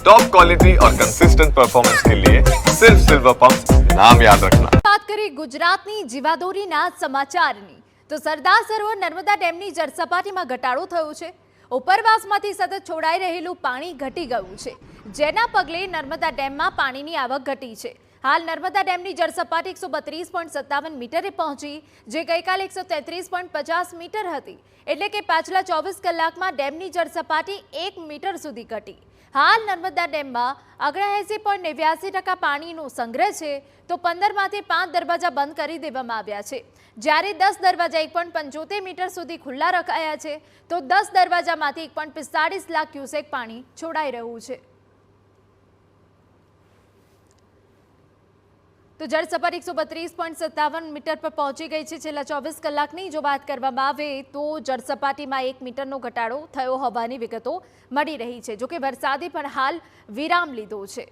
Top quality और consistent performance के लिए सिर्फ सिल्वर पंप नाम याद रखना। बात करें गुजरातनी जीवादोरीना समाचाરની તો સરદાર સરોવર નર્મદા ડેમની જળસપાટીમાં ઘટાડો થયો છે। ઉપરવાસમાંથી સતત છોડાઈ રહેલું પાણી ઘટી ગયું છે, જેના પગલે નર્મદા ડેમમાં પાણીની આવક ઘટી છે। હાલ નર્મદા ડેમની જળસપાટી 132.57 મીટરે પહોંચી, જે ગઈકાલે 133.50 મીટર હતી, એટલે કે પાછલા 24 કલાકમાં ડેમની જળસપાટી 1 મીટર સુધી ઘટી। હાલ નર્મદા ડેમમાં 79.89% પાણીનો સંગ્રહ છે, તો 15માંથી 5 દરવાજા બંધ કરી દેવામાં આવ્યા છે, જ્યારે 10 દરવાજા 1.75 મીટર સુધી ખુલ્લા રખાયા છે, તો 10 દરવાજામાંથી 1.45 લાખ ક્યુસેક પાણી છોડાઈ રહ્યું છે। तो जल सपाटी 132.57 मीटर पर पहुंची गई है। छेल्ला 24 कलाकनी जो बात करवामां आवे तो जल सपाटीमां 1 मीटरनो घटाडो थयो होवानी विगतो मळी रही है। जो कि वरसादे पण हाल विराम लीधो है।